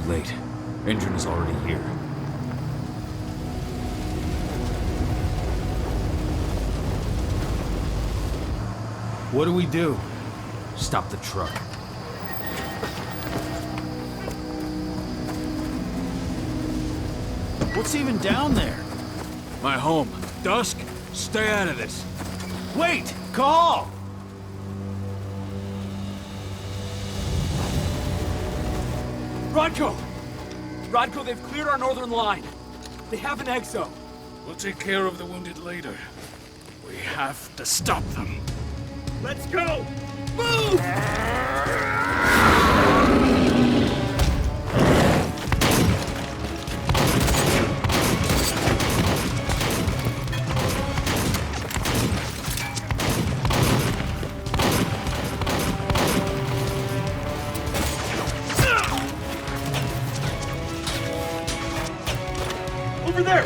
too late. Endron is already here. What do we do? Stop the truck. What's even down there? My home. Dusk, stay out of this. Wait! Call! Rodko! Rodko, they've cleared our northern line. They have an exo. We'll take care of the wounded later. We have to stop them. Let's go! Move! Over there!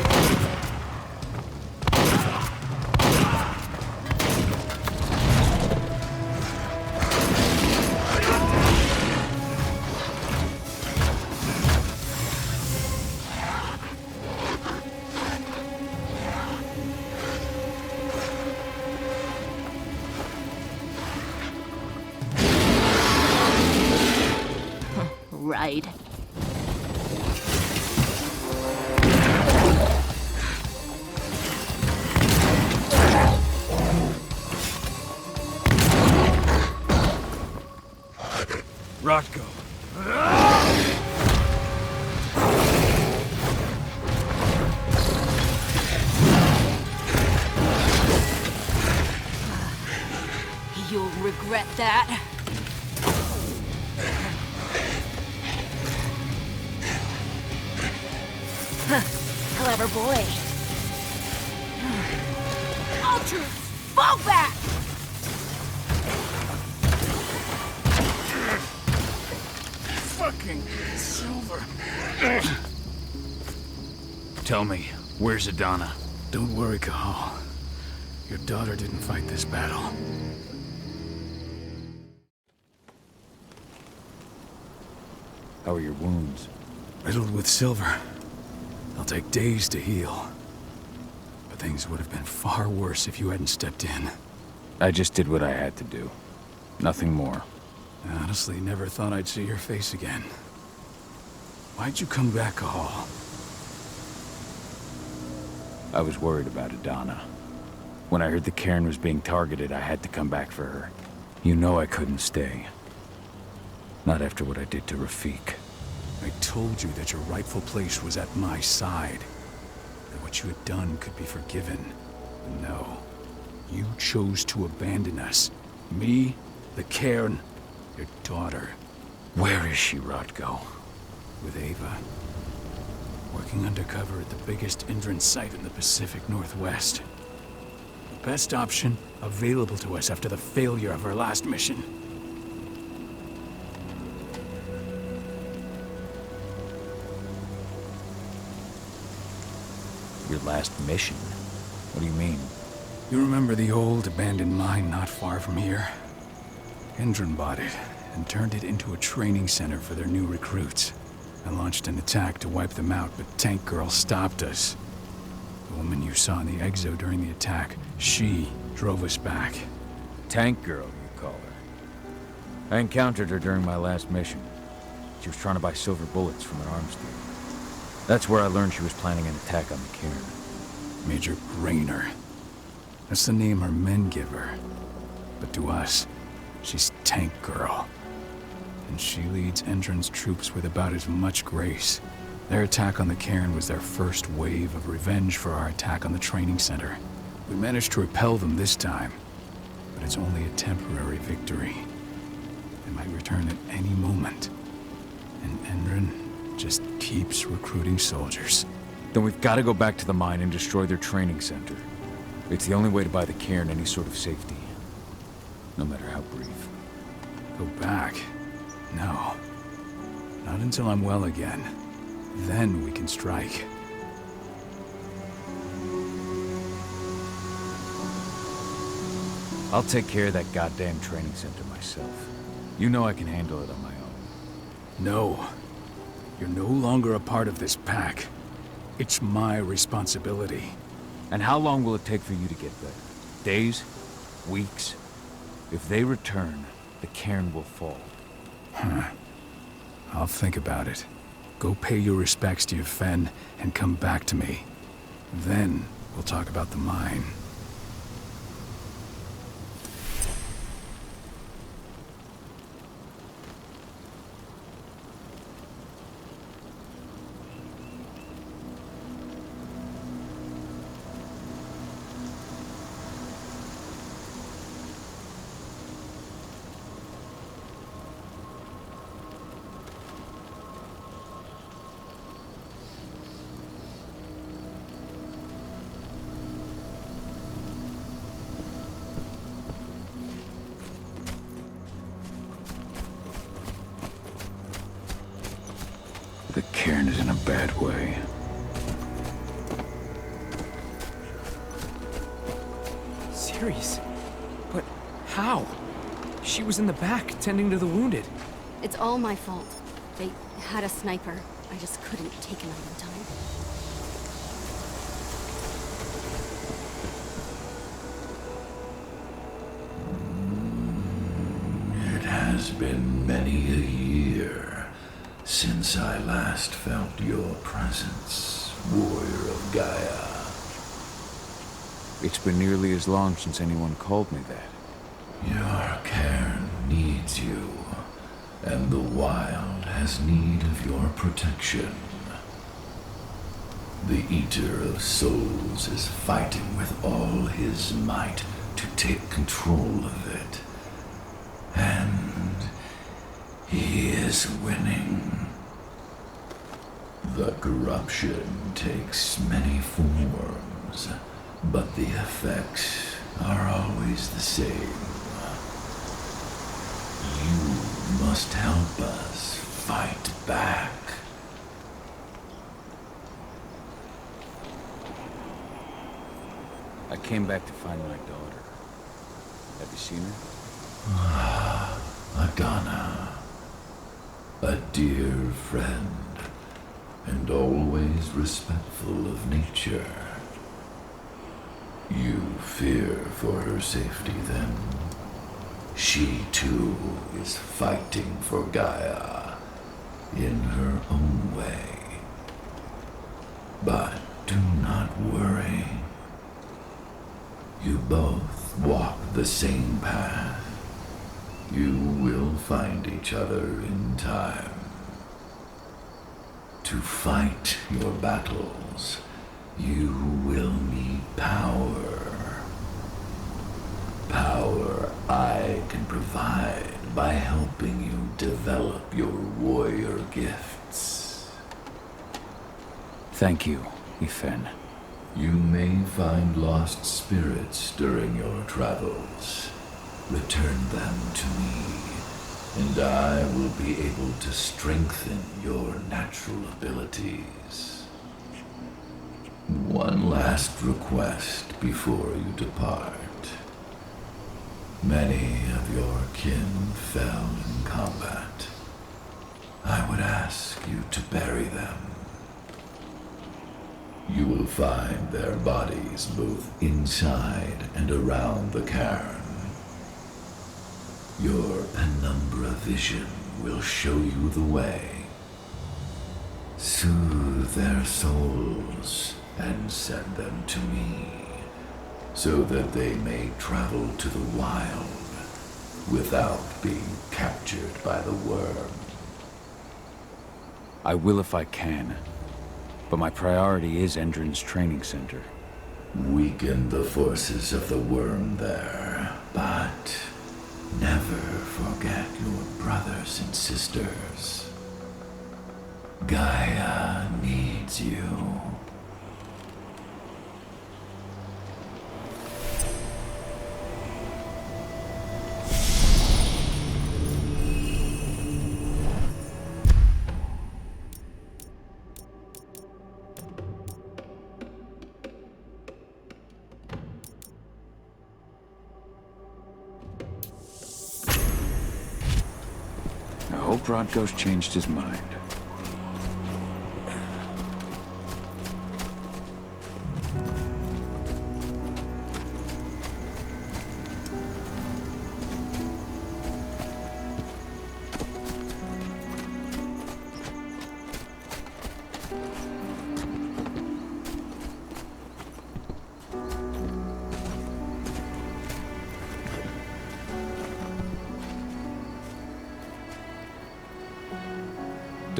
Right. Rodko. You'll regret that. Clever boy. Ultra, fall back! Fucking Silver. Tell me, where's Adana? Don't worry, Cahal. Your daughter didn't fight this battle. How are your wounds? Riddled with silver. They'll take days to heal. But things would have been far worse if you hadn't stepped in. I just did what I had to do. Nothing more. I honestly never thought I'd see your face again. Why'd you come back, Cahal? I was worried about Adana. When I heard the cairn was being targeted, I had to come back for her. You know I couldn't stay. Not after what I did to Rafik. I told you that your rightful place was at my side. That what you had done could be forgiven. But no. You chose to abandon us. Me, the cairn, your daughter. Where is she, Rodko? With Ava. Working undercover at the biggest Endron site in the Pacific Northwest. The best option available to us after the failure of our last mission. Your last mission? What do you mean? You remember the old abandoned mine not far from here? Endron bought it and turned it into a training center for their new recruits. I launched an attack to wipe them out, but Tank Girl stopped us. The woman you saw in the exo during the attack, she drove us back. Tank Girl, you call her. I encountered her during my last mission. She was trying to buy silver bullets from an arms dealer. That's where I learned she was planning an attack on the cairn. Major Brainer. That's the name her men give her. But to us, she's Tank Girl. And she leads Endron's troops with about as much grace. Their attack on the cairn was their first wave of revenge for our attack on the training center. We managed to repel them this time, but it's only a temporary victory. They might return at any moment. And Endron just keeps recruiting soldiers. Then we've got to go back to the mine and destroy their training center. It's the only way to buy the cairn any sort of safety. No matter how brief. Go back? No. Not until I'm well again. Then we can strike. I'll take care of that goddamn training center myself. You know I can handle it on my own. No. You're no longer a part of this pack. It's my responsibility. And how long will it take for you to get better? Days? Weeks? If they return, the cairn will fall. I'll think about it. Go pay your respects to your Fen and come back to me. Then we'll talk about the mine. The cairn is in a bad way. Serious? But how? She was in the back, tending to the wounded. It's all my fault. They had a sniper. I just couldn't take him out in time. It has been many a year since I last felt your presence, warrior of Gaia. It's been nearly as long since anyone called me that. Your cairn needs you, and the wild has need of your protection. The Eater of Souls is fighting with all his might to take control of it. And he is winning. The corruption takes many forms, but the effects are always the same. You must help us fight back. I came back to find my daughter. Have you seen her? Agana, a dear friend, and always respectful of nature. You fear for her safety, then? She, too, is fighting for Gaia in her own way. But do not worry. You both walk the same path. You will find each other in time. To fight your battles, you will need power. Power I can provide by helping you develop your warrior gifts. Thank you, Ifen. You may find lost spirits during your travels. Return them to me, and I will be able to strengthen your natural abilities. One last request before you depart. Many of your kin fell in combat. I would ask you to bury them. You will find their bodies both inside and around the cairn. Your penumbra vision will show you the way. Soothe their souls and send them to me, so that they may travel to the wild without being captured by the worm. I will if I can, but my priority is Endron's training center. Weaken the forces of the worm there, but never forget your brothers and sisters. Gaia needs you. I hope Rodko's changed his mind.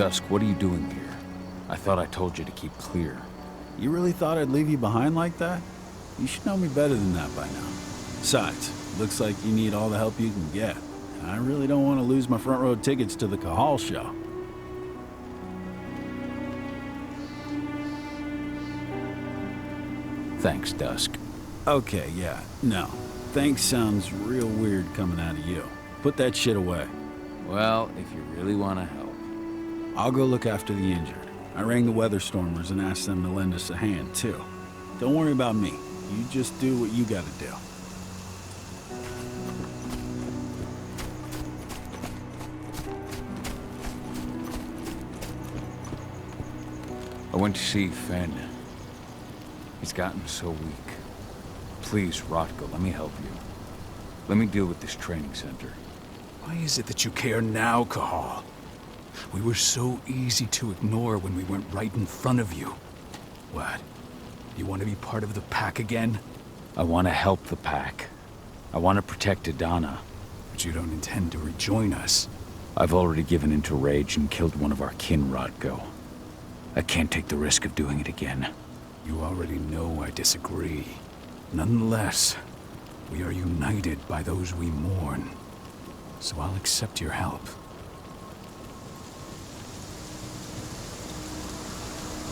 Dusk, what are you doing here? I thought I told you to keep clear. You really thought I'd leave you behind like that? You should know me better than that by now. Besides, looks like you need all the help you can get. I really don't want to lose my front row tickets to the Cahal show. Thanks, Dusk. Okay, yeah, no. Thanks sounds real weird coming out of you. Put that shit away. Well, if you really want to help. I'll go look after the injured. I rang the weather stormers and asked them to lend us a hand, too. Don't worry about me. You just do what you gotta do. I went to see Fenn. He's gotten so weak. Please, Rotko, let me help you. Let me deal with this training center. Why is it that you care now, Cahal? We were so easy to ignore when we went right in front of you. What? You want to be part of the pack again? I want to help the pack. I want to protect Adana. But you don't intend to rejoin us. I've already given into rage and killed one of our kin, Rotko. I can't take the risk of doing it again. You already know I disagree. Nonetheless, we are united by those we mourn. So I'll accept your help.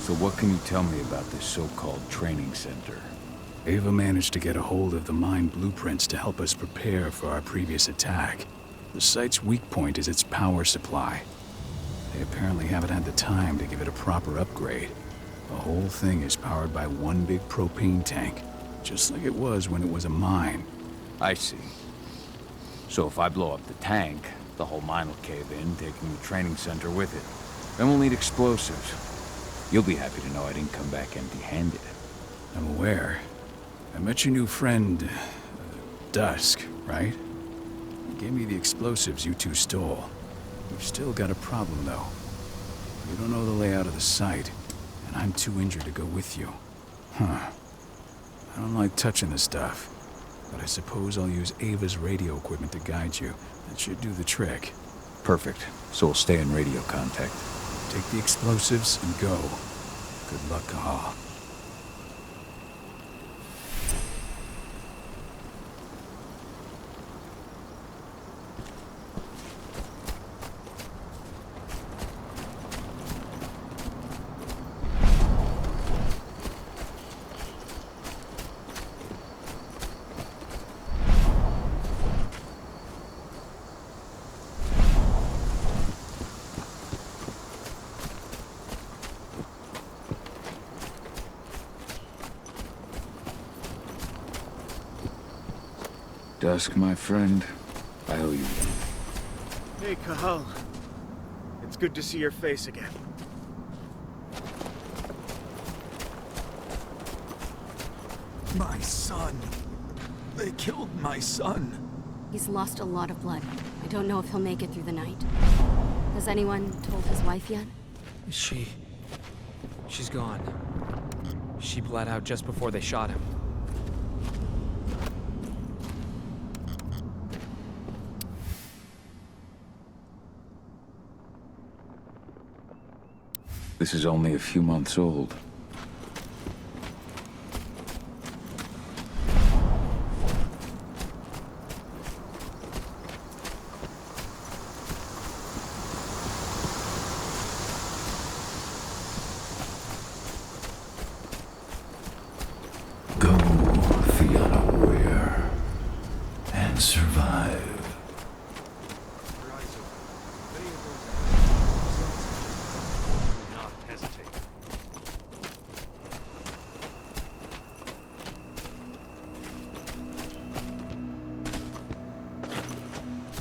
So what can you tell me about this so-called training center? Ava managed to get a hold of the mine blueprints to help us prepare for our previous attack. The site's weak point is its power supply. They apparently haven't had the time to give it a proper upgrade. The whole thing is powered by one big propane tank, just like it was when it was a mine. I see. So if I blow up the tank, the whole mine will cave in, taking the training center with it. Then we'll need explosives. You'll be happy to know I didn't come back empty-handed. I'm aware. I met your new friend, Dusk, right? He gave me the explosives you two stole. We've still got a problem, though. You don't know the layout of the site, and I'm too injured to go with you. Huh. I don't like touching the stuff, but I suppose I'll use Ava's radio equipment to guide you. That should do the trick. Perfect. So we'll stay in radio contact. Take the explosives and go. Good luck, Cahal. Dusk, my friend, I owe you one. Hey, Cahal. It's good to see your face again. My son. They killed my son. He's lost a lot of blood. I don't know if he'll make it through the night. Has anyone told his wife yet? She's gone. She bled out just before they shot him. This is only a few months old. Go the unaware and survive.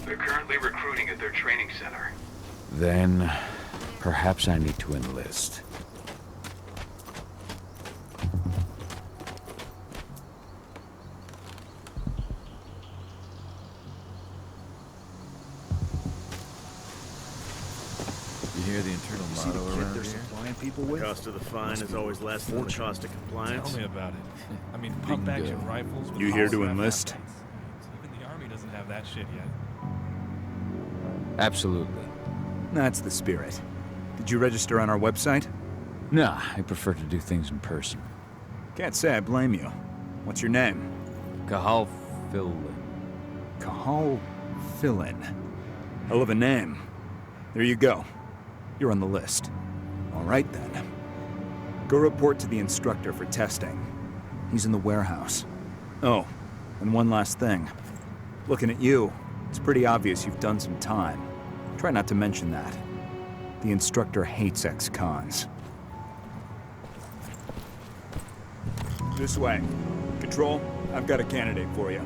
They're currently recruiting at their training center. Then, perhaps I need to enlist. You hear the internal motto around here? Supplying people with? The cost of the fine is always less than the cost of compliance. Tell me about it. I mean, pump action rifles. With You here to hollow enlist? magnets. Even the army doesn't have that shit yet. Absolutely. That's the spirit. Did you register on our website? Nah, I prefer to do things in person. Can't say I blame you. What's your name? Cahal Philin. Cahal Philin. Hell of a name. There you go. You're on the list. All right then. Go report to the instructor for testing. He's in the warehouse. Oh, and one last thing. Looking at you, it's pretty obvious you've done some time. Try not to mention that. The instructor hates ex-cons. This way. Control, I've got a candidate for you.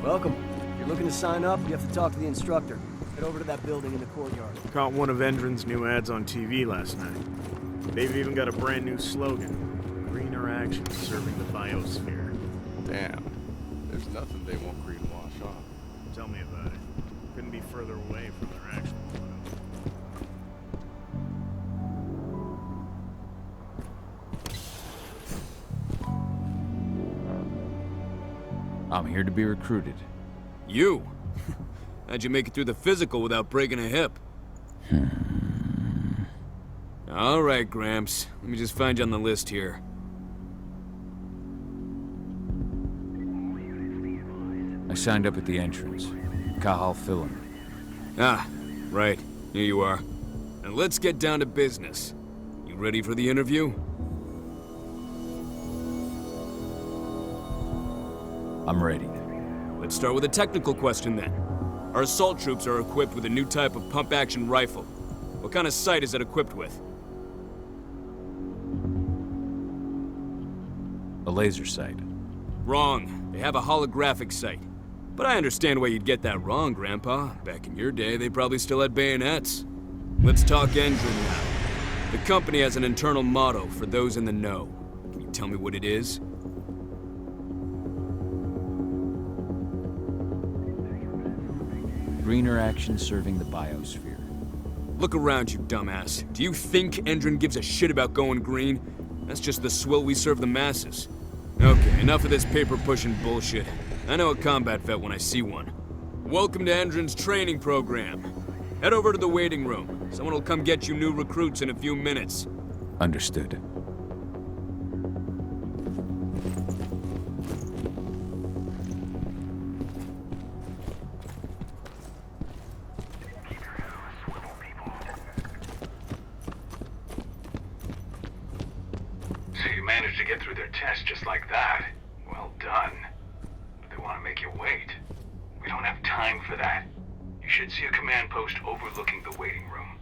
Welcome. If you're looking to sign up, you have to talk to the instructor. Head over to that building in the courtyard. Caught one of Endron's new ads on TV last night. They've even got a brand new slogan. Greener action serving the biosphere. Damn. There's nothing they won't greenwash off. Tell me about it. Couldn't be further away from their action I'm here to be recruited. You? How'd you make it through the physical without breaking a hip? All right, Gramps. Let me just find you on the list here. I signed up at the entrance. Cahal Philin. Ah, right. Here you are. Now let's get down to business. You ready for the interview? I'm ready. Let's start with a technical question then. Our assault troops are equipped with a new type of pump-action rifle. What kind of sight is it equipped with? A laser sight. Wrong. They have a holographic sight. But I understand why you'd get that wrong, Grandpa. Back in your day, they probably still had bayonets. Let's talk Endron now. The company has an internal motto for those in the know. Can you tell me what it is? Greener action serving the biosphere. Look around you, dumbass. Do you think Endron gives a shit about going green? That's just the swill we serve the masses. Okay, enough of this paper-pushing bullshit. I know a combat vet when I see one. Welcome to Endron's training program. Head over to the waiting room. Someone will come get you new recruits in a few minutes. Understood. So you managed to get through their test just like that. Well done. But they want to make you wait. We don't have time for that. You should see a command post overlooking the waiting room.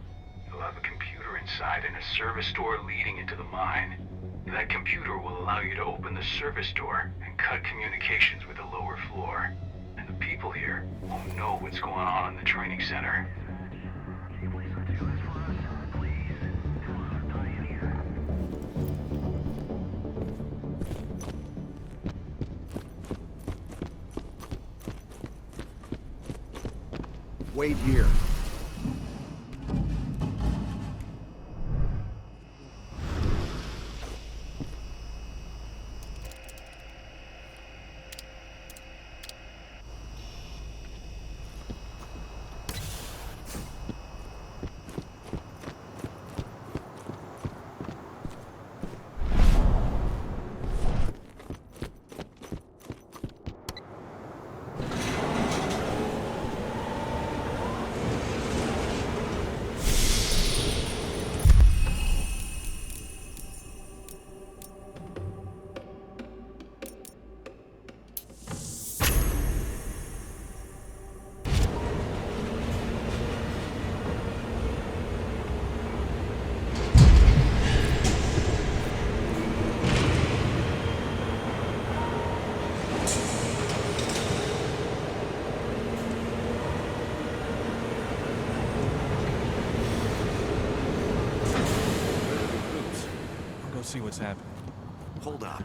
You'll have a computer inside and a service door leading into the mine. That computer will allow you to open the service door and cut communications with the lower floor. And the people here won't know what's going on in the training center. Wait here. See what's happening. Hold up.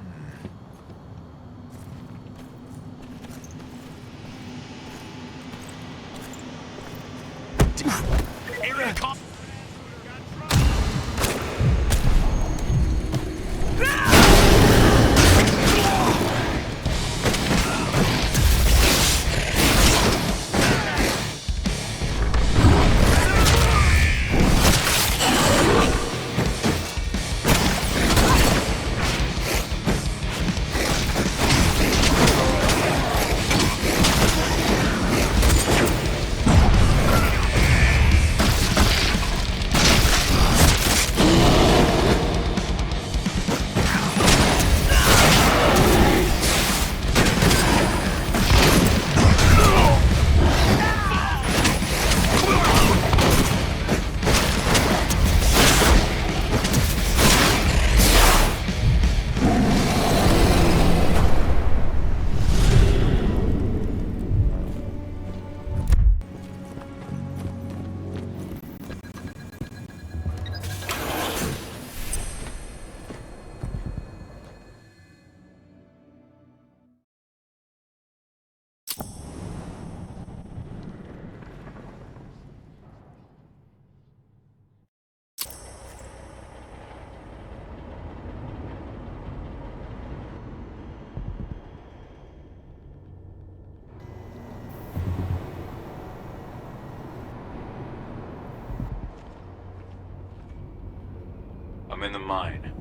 I'm in the mine.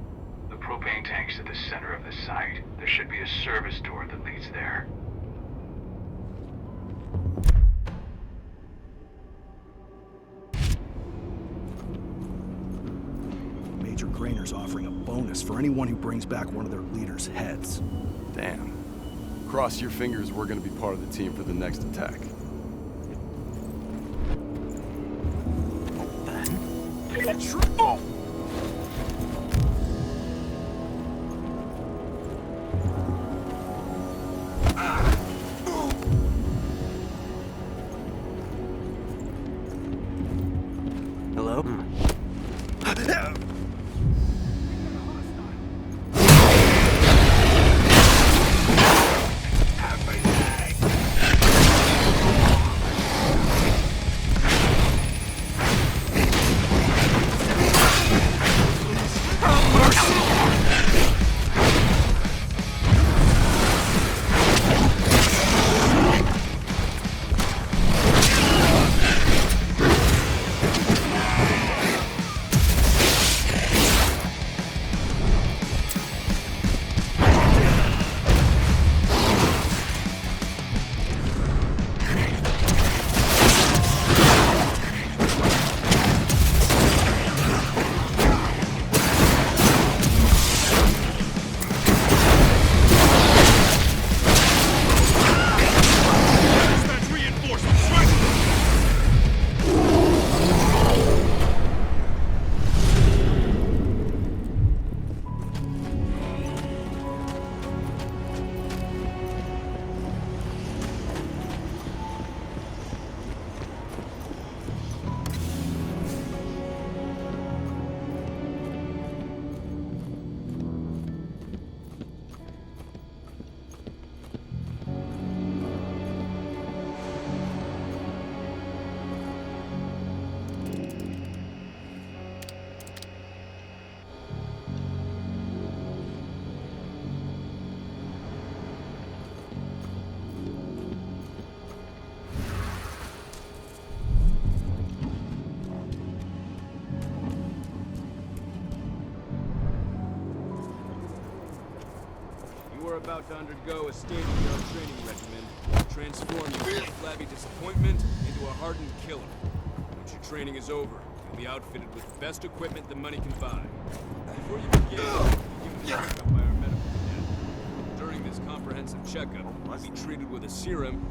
The propane tank's at the center of the site. There should be a service door that leads there. Major Grainer's offering a bonus for anyone who brings back one of their leaders' heads. Damn. Cross your fingers we're gonna be part of the team for the next attack. Oh! Hello? About to undergo a state-of-the-art training regimen to transform you from a flabby disappointment into a hardened killer. Once your training is over, you'll be outfitted with the best equipment that money can buy. Before you begin, you'll be checked out by our medical cadet. During this comprehensive checkup, you'll be treated with a serum.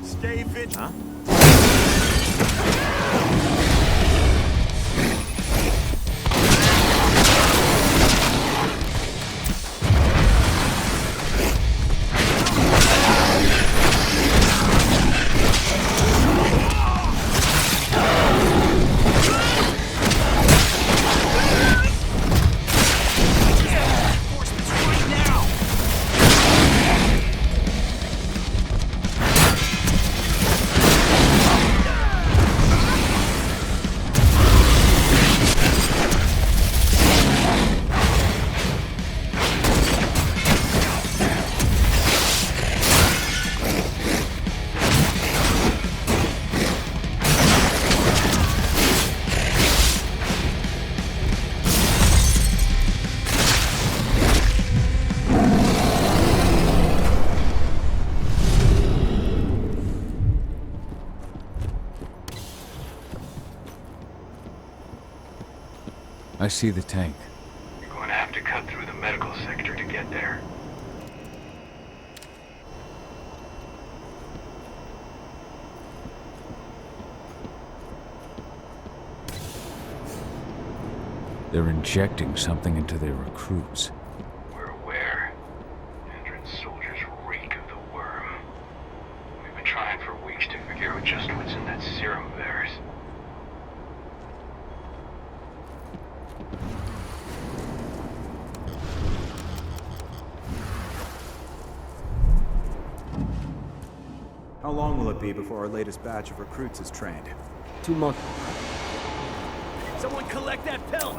Stay fit. Huh? I see the tank. You're going to have to cut through the medical sector to get there. They're injecting something into their recruits. We're aware. Endron soldiers reek of the worm. We've been trying for weeks to figure out just what's in that serum of theirs. How long will it be before our latest batch of recruits is trained? 2 months. Someone collect that pelt!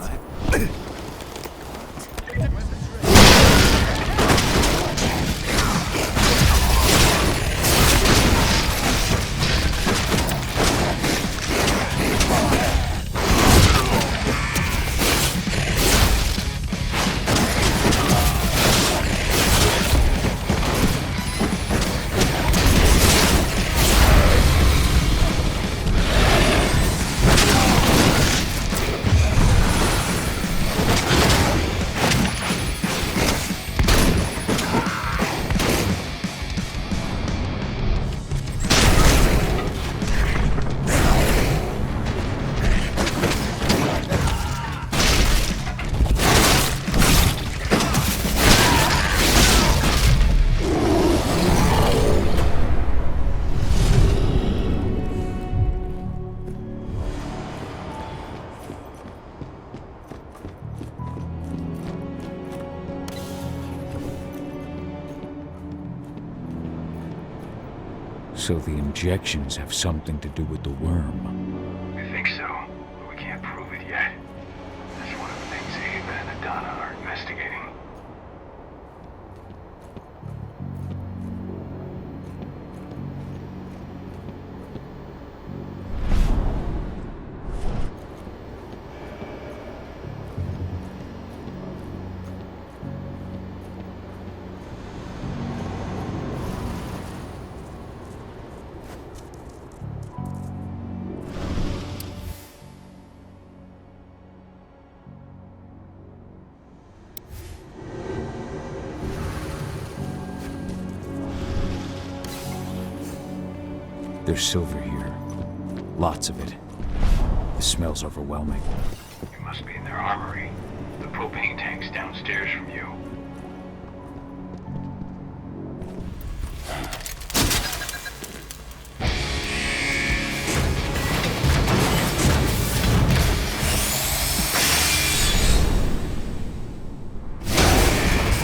So the injections have something to do with the worm. We think so, but we can't prove it yet. That's one of the things Ava and Adana are investigating. There's silver here. Lots of it. The smell's overwhelming. You must be in their armory. The propane tank's downstairs from you.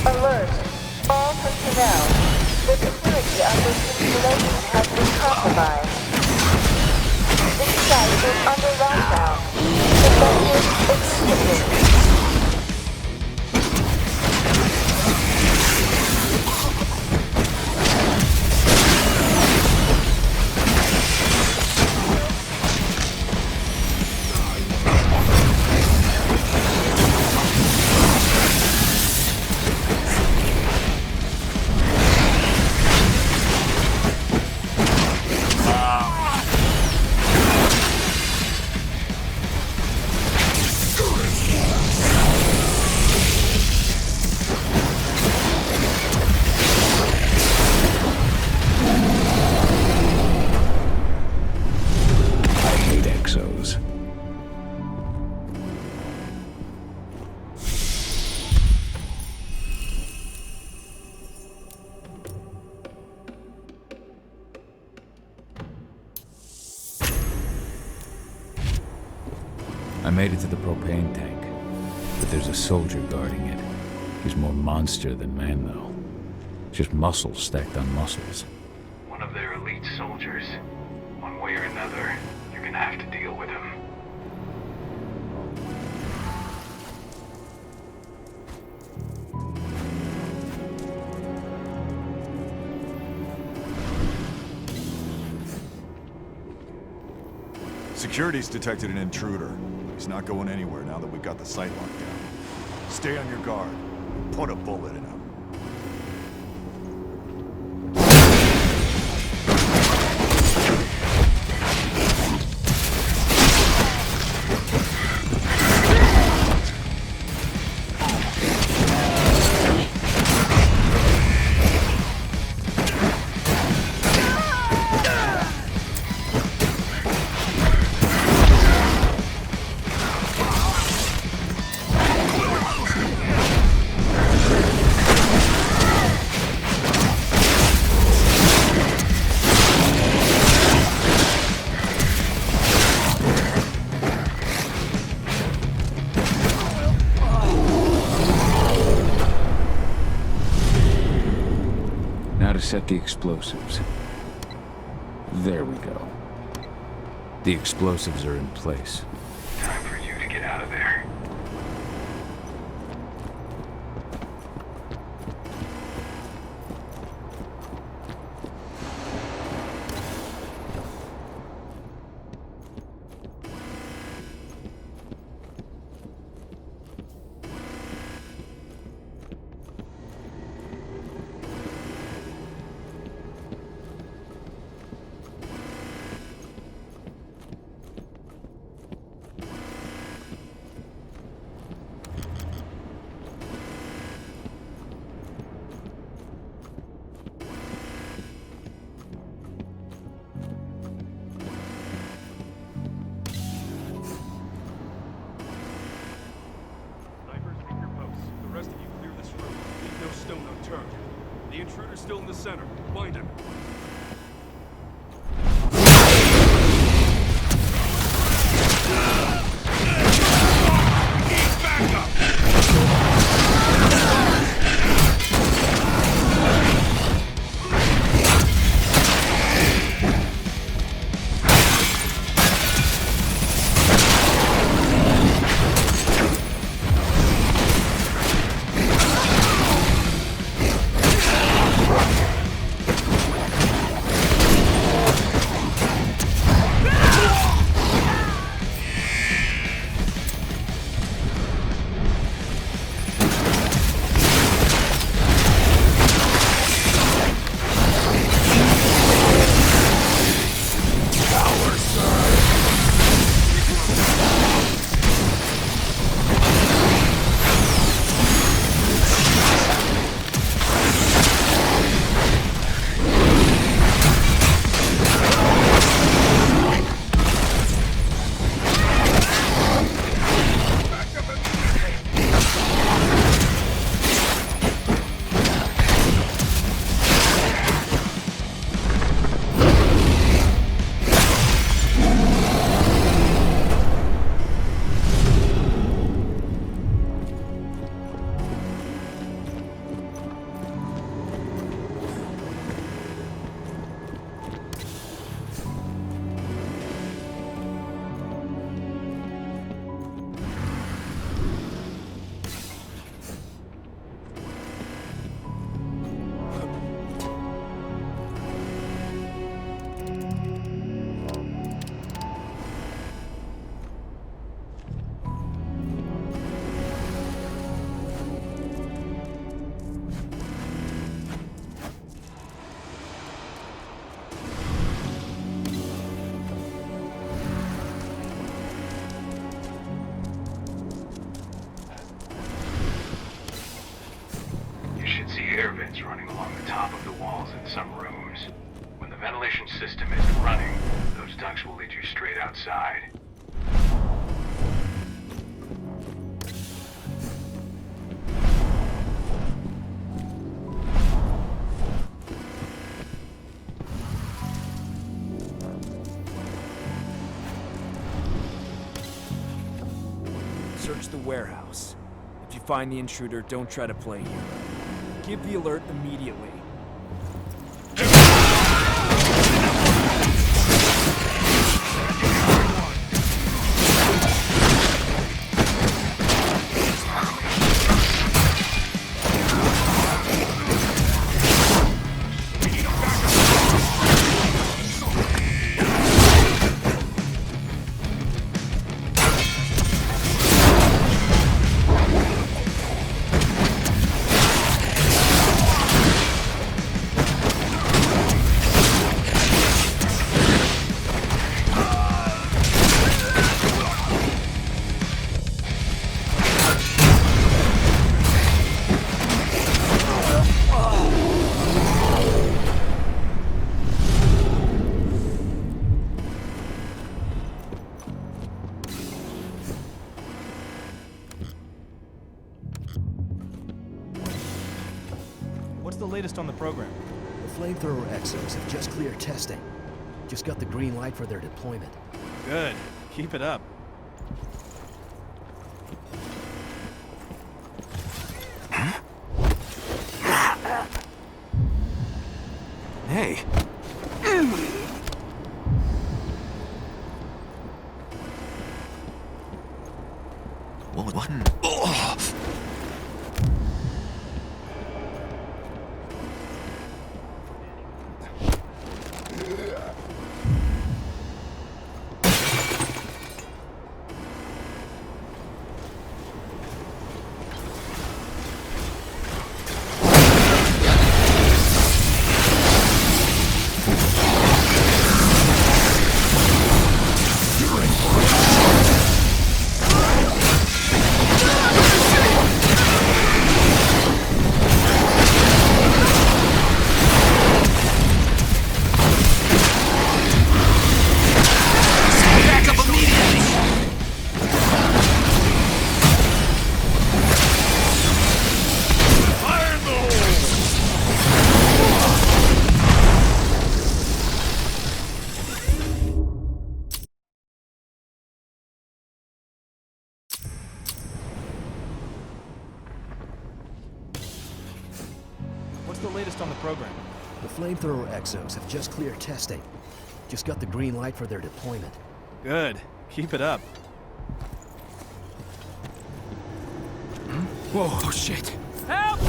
Alert! All personnel. The security of this installation has been compromised. This site is under lockdown. Defenders excluded. I made it to the propane tank, but there's a soldier guarding it. He's more monster than man, though. Just muscles stacked on muscles. One of their elite soldiers. One way or another, you're gonna have to deal with him. Security's detected an intruder. He's not going anywhere now that we've got the site locked down. Stay on your guard. Put a bullet in him. Set the explosives. There we go. The explosives are in place. Time for you to get out of there. The intruder's still in the center. Find him. vents running along the top of the walls in some rooms. When the ventilation system isn't running, those ducts will lead you straight outside. Search the warehouse. If you find the intruder, don't try to play hero. Give the alert immediately. What's the latest on the program? The flamethrower exos have just cleared testing. Just got the green light for their deployment. Good. Keep it up. Hey. What? What's the latest on the program? The flamethrower exos have just cleared testing. Just got the green light for their deployment. Good. Keep it up. Whoa, shit. Help!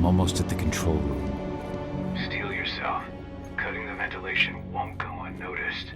I'm almost at the control room. Steel yourself. Cutting the ventilation won't go unnoticed.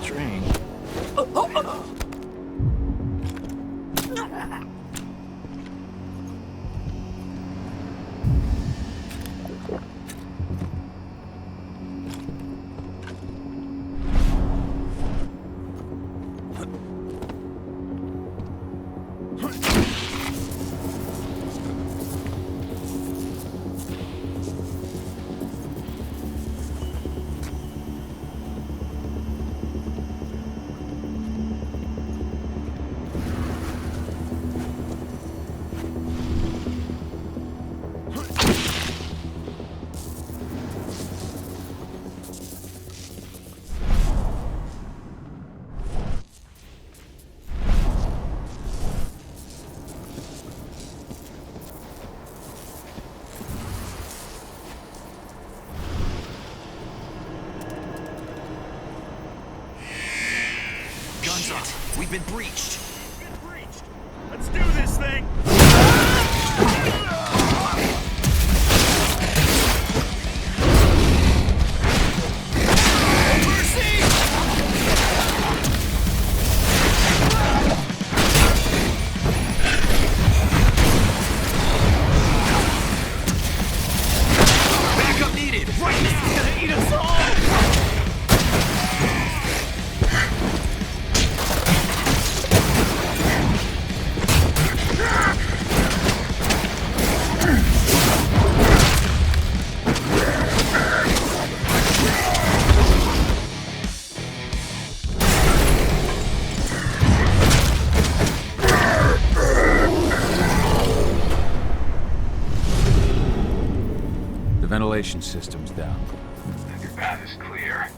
Strange. Guns up. We've been breached. Let's do this thing! Backup needed! Right now! He's gonna eat us all! The ventilation system's down. Your path is clear.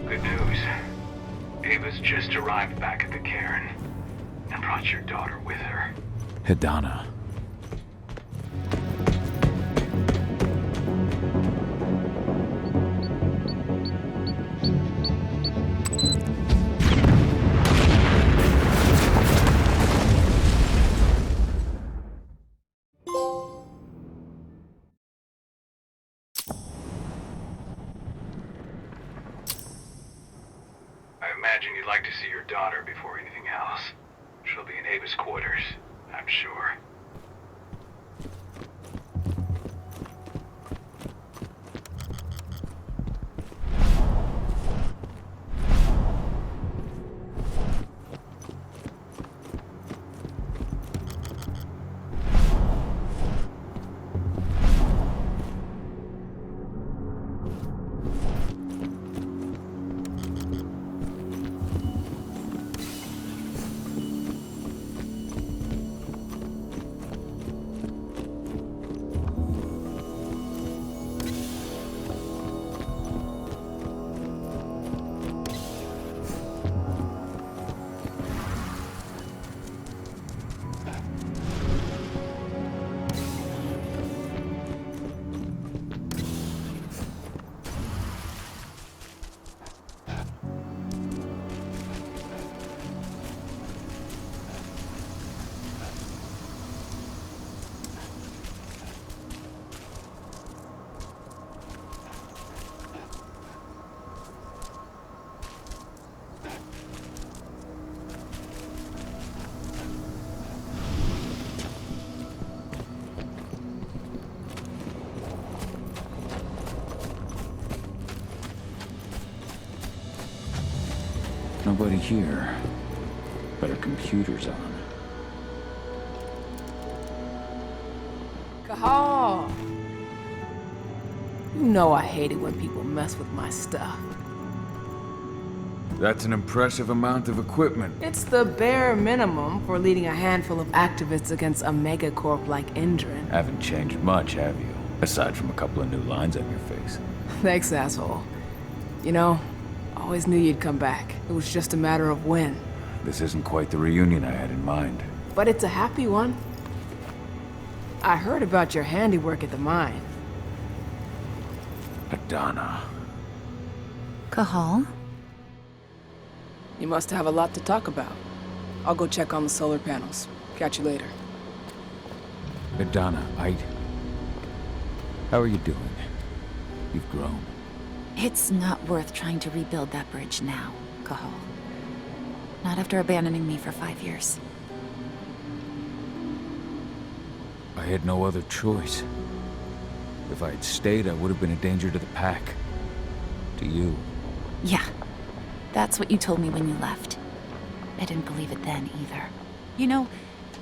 Good news. Ava's just arrived back at the cairn and brought your daughter with her. Hidana. I imagine you'd like to see your daughter before anything else. She'll be in Ava's quarters, I'm sure. nobody here. But our computer's on. Cahal! You know I hate it when people mess with my stuff. That's an impressive amount of equipment. It's the bare minimum for leading a handful of activists against a megacorp like Endron. Haven't changed much, have you? Aside from a couple of new lines on your face. Thanks, asshole. You know, I always knew you'd come back. It was just a matter of when. This isn't quite the reunion I had in mind. But it's a happy one. I heard about your handiwork at the mine. Adana. Cahal? You must have a lot to talk about. I'll go check on the solar panels. Catch you later. Adana, how are you doing? You've grown. It's not worth trying to rebuild that bridge now, Cahal. Not after abandoning me for 5 years. I had no other choice. If I had stayed, I would have been a danger to the pack. To you. Yeah. That's what you told me when you left. I didn't believe it then, either. You know,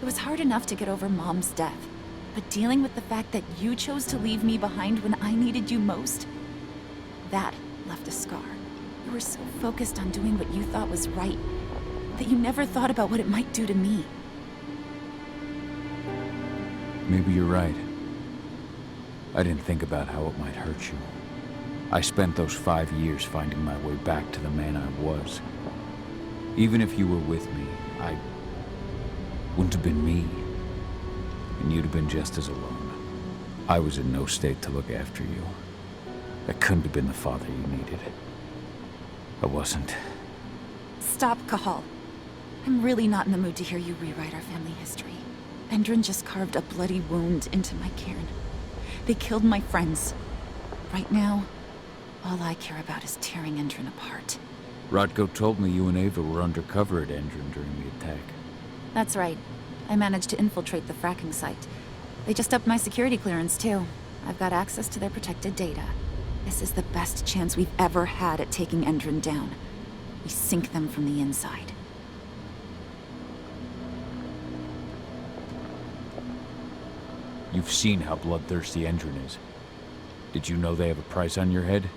it was hard enough to get over Mom's death. But dealing with the fact that you chose to leave me behind when I needed you most, that left a scar. You were so focused on doing what you thought was right, that you never thought about what it might do to me. Maybe you're right. I didn't think about how it might hurt you. I spent those 5 years finding my way back to the man I was. Even if you were with me, I wouldn't have been me. And you'd have been just as alone. I was in no state to look after you. I couldn't have been the father you needed. I wasn't. Stop, Cahal. I'm really not in the mood to hear you rewrite our family history. Endron just carved a bloody wound into my cairn. They killed my friends. Right now, all I care about is tearing Endron apart. Rodko told me you and Ava were undercover at Endron during the attack. That's right. I managed to infiltrate the fracking site. They just upped my security clearance, too. I've got access to their protected data. This is the best chance we've ever had at taking Endron down. We sink them from the inside. You've seen how bloodthirsty Endron is. Did you know they have a price on your head?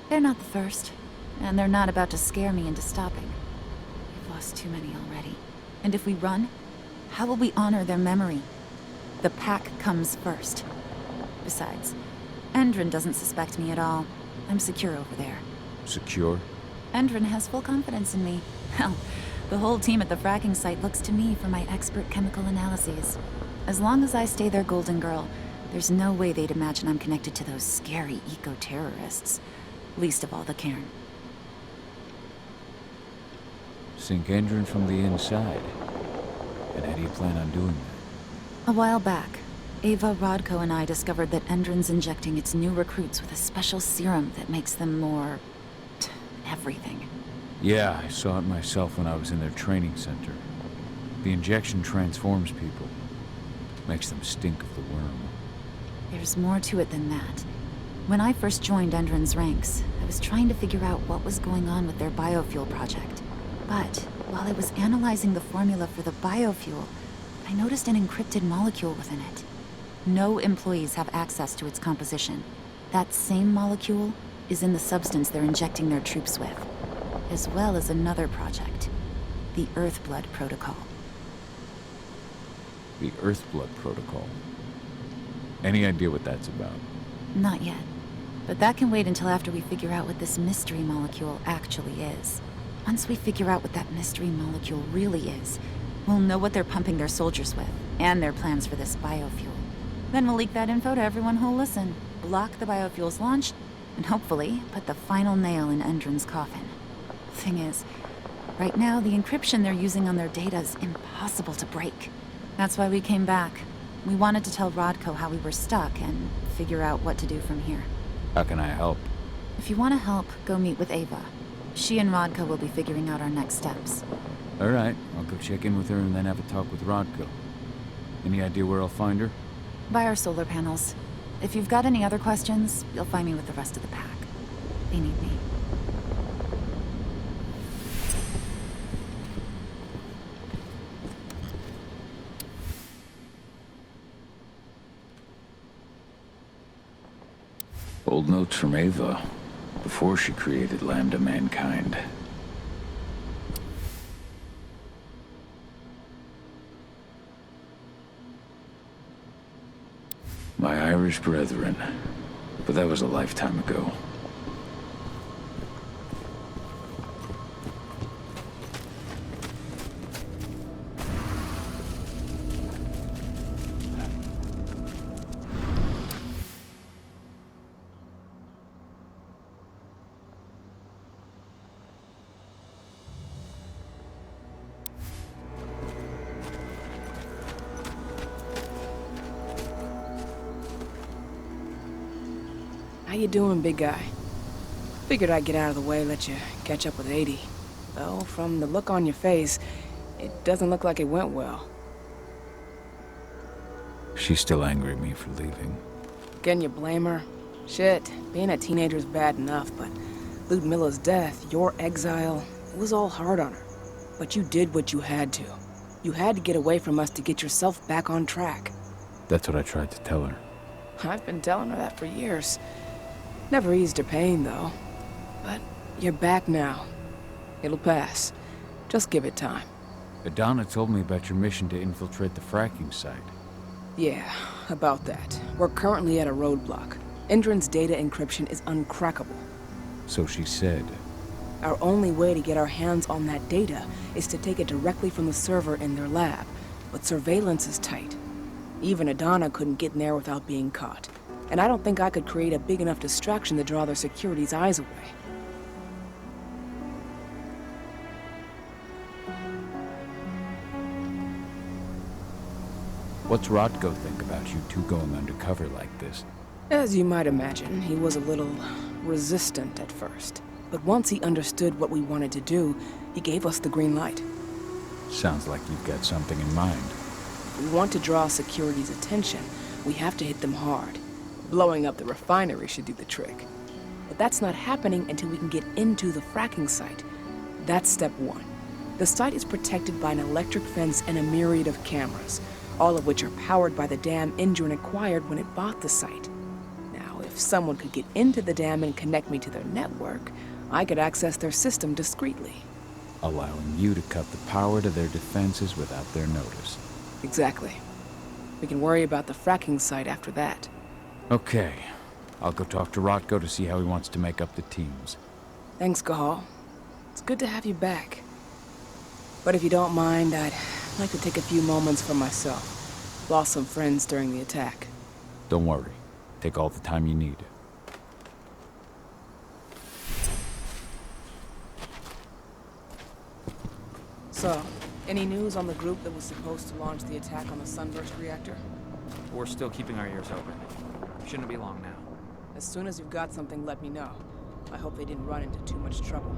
They're not the first, and they're not about to scare me into stopping. We've lost too many already. And if we run, how will we honor their memory? The pack comes first. Besides, Endron doesn't suspect me at all. I'm secure over there. Secure? Endron has full confidence in me. Hell, the whole team at the fracking site looks to me for my expert chemical analyses. As long as I stay their golden girl, there's no way they'd imagine I'm connected to those scary eco-terrorists. Least of all the cairn. Sink Endron from the inside. And how do you plan on doing that? A while back, Ava, Rodko, and I discovered that Endron's injecting its new recruits with a special serum that makes them more... everything. Yeah, I saw it myself when I was in their training center. The injection transforms people. Makes them stink of the worm. There's more to it than that. When I first joined Endron's ranks, I was trying to figure out what was going on with their biofuel project. But while I was analyzing the formula for the biofuel, I noticed an encrypted molecule within it. No employees have access to its composition. That same molecule is in the substance they're injecting their troops with, as well as another project, the Earthblood Protocol. The Earthblood Protocol. Any idea what that's about? Not yet. But that can wait until after we figure out what this mystery molecule actually is. Once we figure out what that mystery molecule really is, we'll know what they're pumping their soldiers with, and their plans for this biofuel. Then we'll leak that info to everyone who'll listen, block the biofuel's launch, and hopefully put the final nail in Endron's coffin. Thing is, right now the encryption they're using on their data is impossible to break. That's why we came back. We wanted to tell Rodko how we were stuck and figure out what to do from here. How can I help? If you want to help, go meet with Ava. She and Rodko will be figuring out our next steps. All right, I'll go check in with her and then have a talk with Rodko. Any idea where I'll find her? By our solar panels. If you've got any other questions, you'll find me with the rest of the pack. They need me. Old notes from Ava, before she created Lambda Mankind. My Irish brethren, but that was a lifetime ago. How you doing, big guy? Figured I'd get out of the way, let you catch up with 80. Though, from the look on your face, it doesn't look like it went well. She's still angry at me for leaving. Can you blame her? Shit, being a teenager's bad enough, but Ludmilla's death, your exile, it was all hard on her. But you did what you had to. You had to get away from us to get yourself back on track. That's what I tried to tell her. I've been telling her that for years. Never eased her pain, though. But you're back now. It'll pass. Just give it time. Adana told me about your mission to infiltrate the fracking site. Yeah, about that. We're currently at a roadblock. Endron's data encryption is uncrackable. So she said. Our only way to get our hands on that data is to take it directly from the server in their lab. But surveillance is tight. Even Adana couldn't get in there without being caught. And I don't think I could create a big enough distraction to draw their security's eyes away. What's Rotko think about you two going undercover like this? As you might imagine, he was a little resistant at first. But once he understood what we wanted to do, he gave us the green light. Sounds like you've got something in mind. If we want to draw security's attention, we have to hit them hard. Blowing up the refinery should do the trick. But that's not happening until we can get into the fracking site. That's step one. The site is protected by an electric fence and a myriad of cameras, all of which are powered by the dam Endron acquired when it bought the site. Now, if someone could get into the dam and connect me to their network, I could access their system discreetly. Allowing you to cut the power to their defenses without their notice. Exactly. We can worry about the fracking site after that. Okay. I'll go talk to Rotko to see how he wants to make up the teams. Thanks, Gahal. It's good to have you back. But if you don't mind, I'd like to take a few moments for myself. Lost some friends during the attack. Don't worry. Take all the time you need. So, any news on the group that was supposed to launch the attack on the Sunburst reactor? We're still keeping our ears open. Shouldn't be long now. As soon as you've got something, let me know. I hope they didn't run into too much trouble.